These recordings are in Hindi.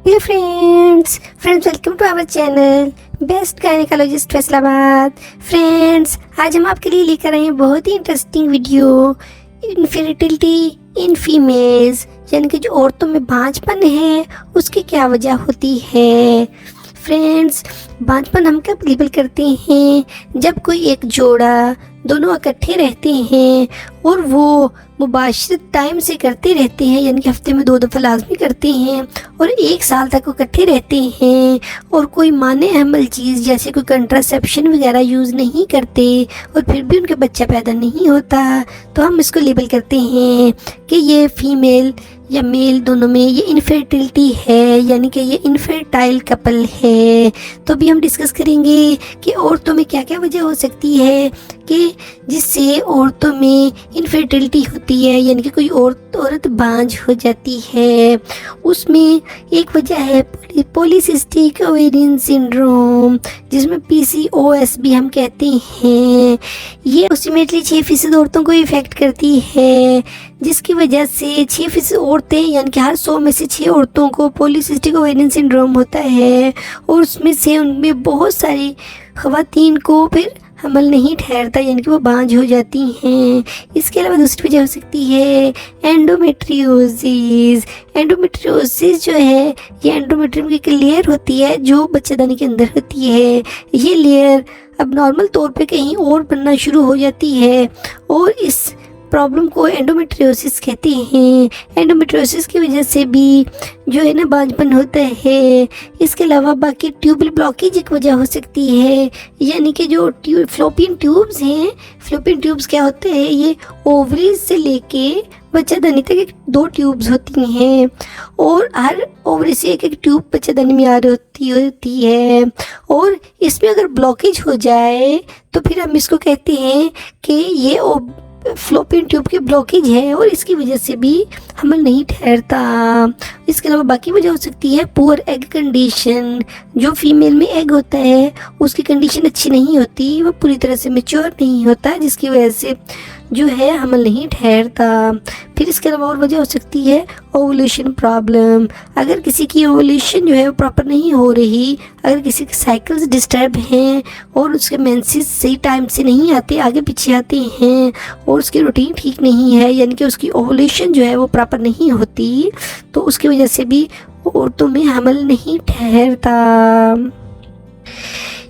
Hello friends welcome to our channel best gynaecologist Faisalabad. Friends, आज हम आपके लिए लेकर आए हैं बहुत ही interesting video infertility in females, यानी कि जो औरतों में बांझपन है उसकी क्या वजह होती है। फ्रेंड्स, बांझपन हम कब लेबल करते हैं? जब कोई एक जोड़ा दोनों इकट्ठे रहते हैं और वो मुबाशरत टाइम से करते रहते हैं, यानी कि हफ्ते में 2 दफ़ा लाजमी करते हैं और 1 साल तक वो इकट्ठे रहते हैं और कोई माने हमल चीज़ जैसे कोई कंट्रासेप्शन वगैरह यूज़ नहीं करते और फिर भी उनके बच्चा पैदा नहीं होता, तो हम इसको लेबल करते हैं कि ये फीमेल या मेल दोनों में ये इनफर्टिलिटी है, यानी कि ये इनफर्टाइल कपल है। तो अभी हम डिस्कस करेंगे कि औरतों में क्या क्या वजह हो सकती है कि जिससे औरतों में इनफर्टिलिटी होती है, यानी कि कोई औरत बांझ हो जाती है। उसमें एक वजह है पॉलीसिस्टिक ओवेरियन सिंड्रोम, जिसमें PCOS भी हम कहते हैं। ये अप्रोक्सीमेटली 6% औरतों को इफेक्ट करती है, जिसकी वजह से 6% औरतें, यानी कि हर 100 में से 6 औरतों को पॉलीसिस्टिक ओवेरियन सिंड्रोम होता है और उसमें से उनमें बहुत सारी ख़वातीन को फिर हमल नहीं ठहरता, यानी कि वो बांझ हो जाती हैं। इसके अलावा दूसरी वजह हो सकती है एंडोमेट्रियोसिस। एंडोमेट्रियोसिस जो है ये एंडोमेट्रियम की एक लेयर होती है जो बच्चेदानी के अंदर होती है। ये लेयर अब नॉर्मल तौर पे कहीं और बनना शुरू हो जाती है और इस प्रॉब्लम को एंडोमेट्रियोसिस कहते हैं। एंडोमेट्रियोसिस की वजह से भी जो है ना बांझपन होता है। इसके अलावा बाकी ट्यूबल ब्लॉकेज एक वजह हो सकती है, यानी कि जो फ्लोपियन ट्यूब्स हैं, फ्लोपियन ट्यूब्स क्या होते हैं, ये ओवरीज से लेके बच्चादानी तक 2 ट्यूब्स होती हैं और हर ओवरी से एक ट्यूब बच्चादानी में आ रही होती है और इसमें अगर ब्लॉकेज हो जाए तो फिर हम इसको कहते हैं कि ये फ्लोपियन ट्यूब की ब्लॉकेज है और इसकी वजह से भी हमल नहीं ठहरता। इसके अलावा बाकी वजह हो सकती है पुअर एग कंडीशन। जो फीमेल में एग होता है उसकी कंडीशन अच्छी नहीं होती, वो पूरी तरह से मैच्योर नहीं होता, जिसकी वजह से जो है हमल नहीं ठहरता। फिर इसके अलावा और वजह हो सकती है ओवुलेशन प्रॉब्लम। अगर किसी की ओवुलेशन जो है वो प्रॉपर नहीं हो रही, अगर किसी के साइकिल्स डिस्टर्ब हैं और उसके मेंसेस सही टाइम से नहीं आते, आगे पीछे आते हैं और उसकी रूटीन ठीक नहीं है, यानी कि उसकी ओवुलेशन जो है वो प्रॉपर नहीं होती, तो उसकी वजह से भी औरतों में हमल नहीं ठहरता।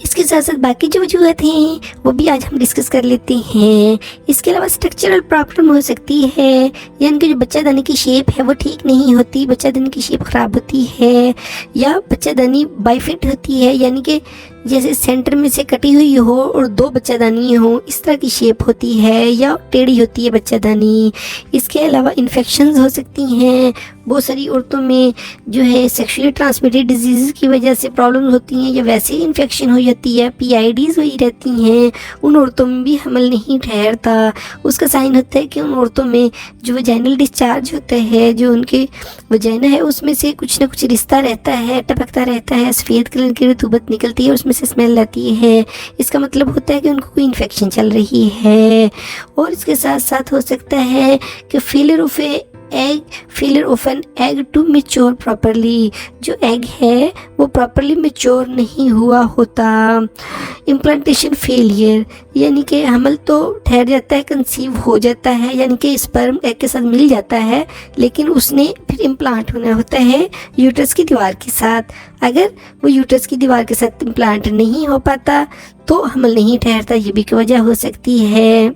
इसके साथ साथ बाकी जो वजूहत हैं वो भी आज हम डिस्कस कर लेते हैं। इसके अलावा स्ट्रक्चरल प्रॉब्लम हो सकती है, यानी कि जो बच्चादानी की शेप है वो ठीक नहीं होती, बच्चादानी की शेप ख़राब होती है या बच्चादानी बाइफिट होती है, यानी कि जैसे सेंटर में से कटी हुई हो और 2 बच्चादानी हो, इस तरह की शेप होती है या टेढ़ी होती है बच्चादानी। इसके अलावा इन्फेक्शंस हो सकती हैं। बहुत सारी औरतों में जो है सेक्सुअली ट्रांसमिटेड डिजीज़ की वजह से प्रॉब्लम होती हैं या वैसे ही इन्फेक्शन हो जाती है, PIDs हुई रहती हैं, उन औरतों में भी हमल नहीं ठहरता। उसका साइन होता है कि उन औरतों में जो वजाइनल डिस्चार्ज होता है, जो उनके वजाइना है उसमें से कुछ ना कुछ रिश्ता रहता है, टपकता रहता है, सफ़ेद कलर की रतूबत निकलती है, उसमें से स्मेल आती है। इसका मतलब होता है कि उनको कोई इन्फेक्शन चल रही है। और इसके साथ साथ हो सकता है कि failure of an egg to mature properly. जो एग है वो प्रॉपरली मैच्योर नहीं हुआ होता। इम्प्लांटेशन फेलियर, यानी कि हमल तो ठहर जाता है, कंसीव हो जाता है, यानी कि स्पर्म एग के साथ मिल जाता है, लेकिन उसने फिर इम्प्लांट होना होता है यूट्रस की दीवार के साथ। अगर वो यूट्रस की दीवार के साथ इम्प्लांट नहीं हो पाता तो हमल नहीं ठहरता, ये भी की वजह हो सकती है।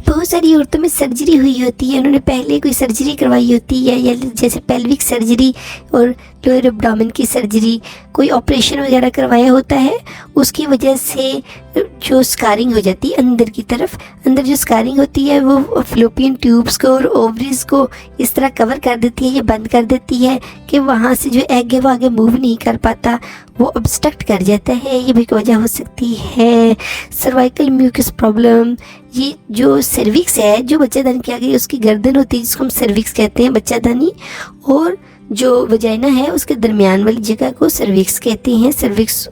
बहुत सारी औरतों में सर्जरी हुई होती है, उन्होंने पहले कोई सर्जरी करवाई होती है, या जैसे पेल्विक सर्जरी और लोअर एब्डोमेन की सर्जरी, कोई ऑपरेशन वगैरह करवाया होता है, उसकी वजह से जो स्कारिंग हो जाती है अंदर की तरफ, अंदर जो स्कारिंग होती है वो फ्लोपियन ट्यूब्स को और ओवरीज को इस तरह कवर कर देती है या बंद कर देती है कि वहाँ से जो एग है वो आगे मूव नहीं कर पाता, वो ऑब्स्ट्रक्ट कर जाता है, ये भी वजह हो सकती है। सर्वाइकल म्यूकस प्रॉब्लम, ये जो सर्विक्स है, जो बच्चादानी के आगे उसकी गर्दन होती है जिसको हम सर्विक्स कहते हैं बच्चादानी, और जो वजाइना है उसके दरमियान वाली जगह को सर्विक्स कहते हैं। सर्विक्स,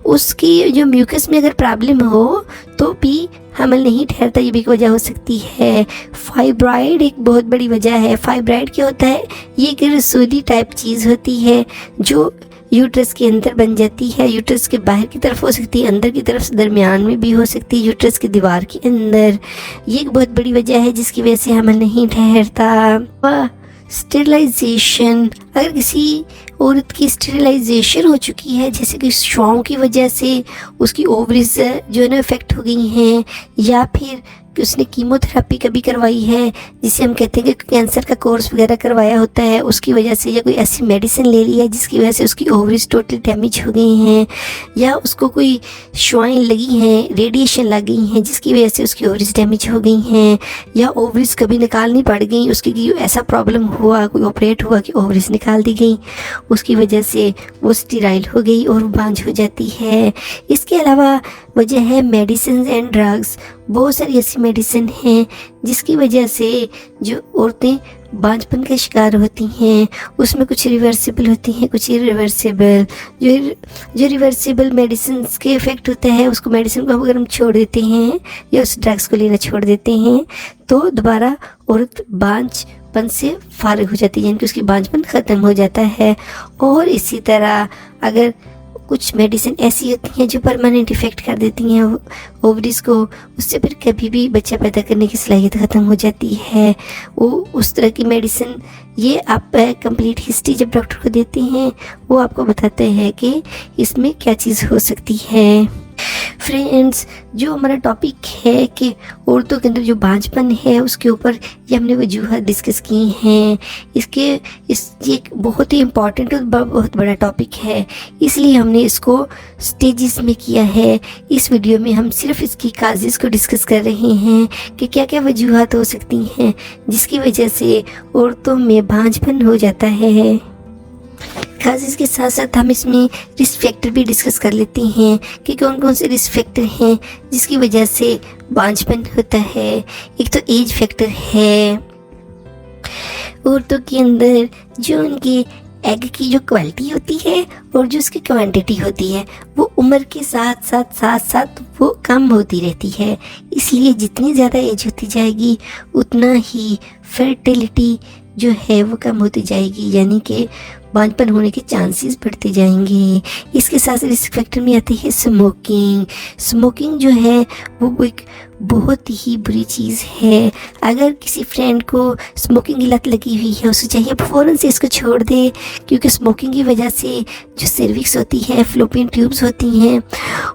उसकी जो म्यूकस में अगर प्रॉब्लम हो तो भी हमल नहीं ठहरता, ये भी एक वजह हो सकती है। फाइब्राइड एक बहुत बड़ी वजह है। फाइब्राइड क्या होता है? ये एक रसूली टाइप चीज़ होती है जो यूट्रस के अंदर बन जाती है। यूट्रस के बाहर की तरफ हो सकती है, अंदर की तरफ, दरमियान में भी हो सकती है, यूट्रस की दीवार के अंदर। ये एक बहुत बड़ी वजह है जिसकी वजह से हमल नहीं ठहरता। स्टेरिलाइजेशन, अगर किसी औरत की स्टेरिलाइजेशन हो चुकी है, जैसे कि श्वाओं की वजह से उसकी ओवरीज जो है ना इफेक्ट हो गई हैं, या फिर कि उसने कीमोथेरेपी कभी करवाई है, जिसे हम कहते हैं कि कैंसर का कोर्स वगैरह करवाया होता है उसकी वजह से, या कोई ऐसी मेडिसिन ले ली है जिसकी वजह से उसकी ओवरीज टोटली डैमेज हो गई हैं, या उसको कोई शुआएं लगी हैं, रेडिएशन लग गई हैं जिसकी वजह से उसकी ओवरीज डैमेज हो गई हैं, या ओवरीज कभी निकालनी पड़ गई, उसकी ऐसा प्रॉब्लम हुआ, कोई ऑपरेट हुआ कि ओवरीज निकाल दी गई, उसकी वजह से वो स्टेराइल हो गई और बांझ हो जाती है। इसके अलावा वजह है मेडिसिन एंड ड्रग्स। बहुत सारी ऐसी मेडिसिन हैं जिसकी वजह से जो औरतें बांझपन का शिकार होती हैं। उसमें कुछ रिवर्सिबल होती हैं, कुछ इरिवर्सिबल। जो रिवर्सिबल मेडिसिन के इफ़ेक्ट होता है, उसको मेडिसिन को अगर हम छोड़ देते हैं या उस ड्रग्स को लेना छोड़ देते हैं तो दोबारा औरत बांझपन से फारिग हो जाती है, यानी कि उसकी बांझपन ख़त्म हो जाता है। और इसी तरह अगर कुछ मेडिसिन ऐसी होती हैं जो परमानेंट इफ़ेक्ट कर देती हैं ओवरीज को, उससे फिर कभी भी बच्चा पैदा करने की सलाहियत ख़त्म हो जाती है। वो उस तरह की मेडिसिन, ये आप कंप्लीट हिस्ट्री जब डॉक्टर को देते हैं वो आपको बताते हैं कि इसमें क्या चीज़ हो सकती है। फ्रेंड्स, जो हमारा टॉपिक है कि औरतों के अंदर जो बांझपन है उसके ऊपर ये हमने वजूहत डिस्कस की हैं। ये एक बहुत ही इम्पॉर्टेंट और बहुत बड़ा टॉपिक है, इसलिए हमने इसको स्टेजेस में किया है। इस वीडियो में हम सिर्फ इसकी काजेज़ को डिस्कस कर रहे हैं कि क्या क्या वजूहत हो सकती हैं जिसकी वजह से औरतों में बांझपन हो जाता है। काजेज़ के साथ साथ हम इसमें रिस्क फैक्टर भी डिस्कस कर लेते हैं कि कौन कौन से रिस्क फैक्टर हैं जिसकी वजह से बांझपन होता है। एक तो एज फैक्टर है। औरतों के अंदर जो उनके एग की जो क्वालिटी होती है और जो उसकी क्वांटिटी होती है वो उम्र के साथ वो कम होती रहती है। इसलिए जितनी ज़्यादा एज होती जाएगी उतना ही फर्टिलिटी जो है वो कम होती जाएगी, यानी कि बांझपन होने के चांसेस बढ़ते जाएंगे। इसके साथ रिस्क फैक्टर में आती है स्मोकिंग। स्मोकिंग जो है वो एक बहुत ही बुरी चीज़ है। अगर किसी फ्रेंड को स्मोकिंग की लत लगी हुई है उसे चाहिए फ़ौरन से इसको छोड़ दे, क्योंकि स्मोकिंग की वजह से जो सर्विक्स होती है, फ्लोपियन ट्यूब्स होती हैं,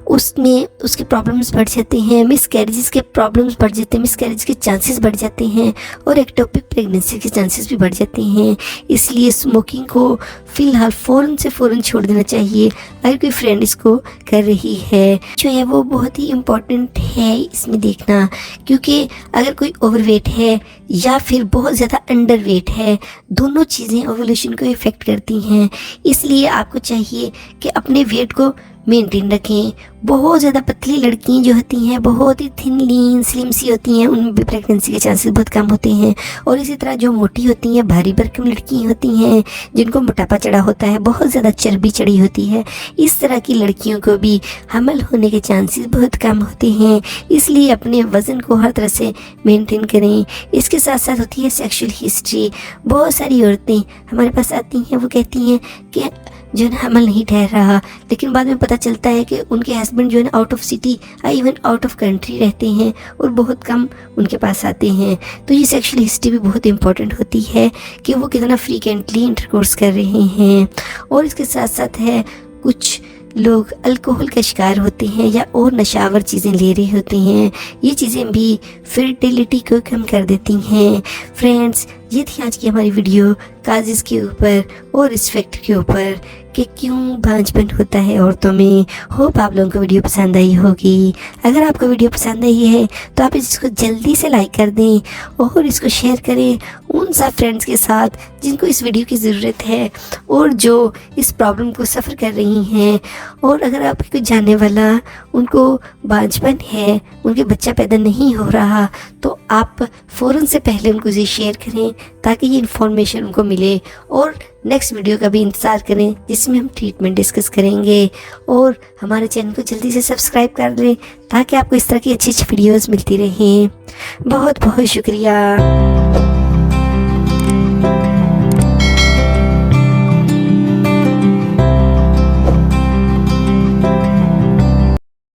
उसमें उसके प्रॉब्लम्स बढ़ जाते हैं, मिसकैरेजेस के प्रॉब्लम्स बढ़ जाते हैं, मिसकैरेज के चांसेस बढ़ जाते हैं और एक्टोपिक प्रेगनेंसी के चांसेस भी बढ़ जाते हैं। इसलिए स्मोकिंग को फ़िलहाल फ़ौरन छोड़ देना चाहिए अगर कोई फ्रेंड इसको कर रही है। जो है वो बहुत ही इम्पॉर्टेंट है इसमें देखना, क्योंकि अगर कोई ओवरवेट है या फिर बहुत ज़्यादा अंडरवेट है, दोनों चीज़ें ओवुलेशन को इफ़ेक्ट करती हैं। इसलिए आपको चाहिए कि अपने वेट को मेंटेन रखें। बहुत ज़्यादा पतली लड़कियां जो होती हैं, बहुत ही थिन लीन स्लिम सी होती हैं, उनमें भी प्रेगनेंसी के चांसेस बहुत कम होते हैं। और इसी तरह जो मोटी होती हैं, भारी भरकम लड़कियां होती हैं, जिनको मोटापा चढ़ा होता है, बहुत ज़्यादा चर्बी चढ़ी होती है, इस तरह की लड़कियों को भी हमल होने के चांसेस बहुत कम होते हैं। इसलिए अपने वज़न को हर तरह से मेंटेन करें। इसके साथ साथ होती है सेक्सुअल हिस्ट्री। बहुत सारी औरतें हमारे पास आती हैं, वो कहती हैं कि जो है हमल नहीं ठहर रहा, लेकिन बाद में पता चलता है कि उनके हस्बैंड जो है out of city even out of country रहते हैं और बहुत कम उनके पास आते हैं। तो ये सेक्सुअल हिस्ट्री भी बहुत इंपॉर्टेंट होती है कि वो कितना फ्रीक्वेंटली इंटरकोर्स कर रहे हैं। और इसके साथ साथ है कुछ लोग अल्कोहल का शिकार होते हैं या और नशावर चीज़ें ले रहे होते हैं। ये चीज़ें भी फर्टिलिटी को कम कर देती हैं। फ्रेंड्स, ये थी आज की हमारी वीडियो काजेज़ के ऊपर और इस फैक्ट के ऊपर कि क्यों बांझपन होता है औरतों में। होप आप लोगों को वीडियो पसंद आई होगी। अगर आपको वीडियो पसंद आई है तो आप इसको जल्दी से लाइक कर दें और इसको शेयर करें उन सब फ्रेंड्स के साथ जिनको इस वीडियो की ज़रूरत है और जो इस प्रॉब्लम को सफ़र कर रही हैं। और अगर आपके कोई जानने वाला उनको बांझपन है, उनके बच्चा पैदा नहीं हो रहा, तो आप फ़ौरन से पहले उनको इसे शेयर करें ताकि ये इन्फॉर्मेशन उनको मिले। और नेक्स्ट वीडियो का भी इंतज़ार करें जिसमें हम ट्रीटमेंट डिस्कस करेंगे। और हमारे चैनल को जल्दी से सब्सक्राइब कर लें ताकि आपको इस तरह की अच्छी अच्छी वीडियोज़ मिलती रहें। बहुत बहुत शुक्रिया।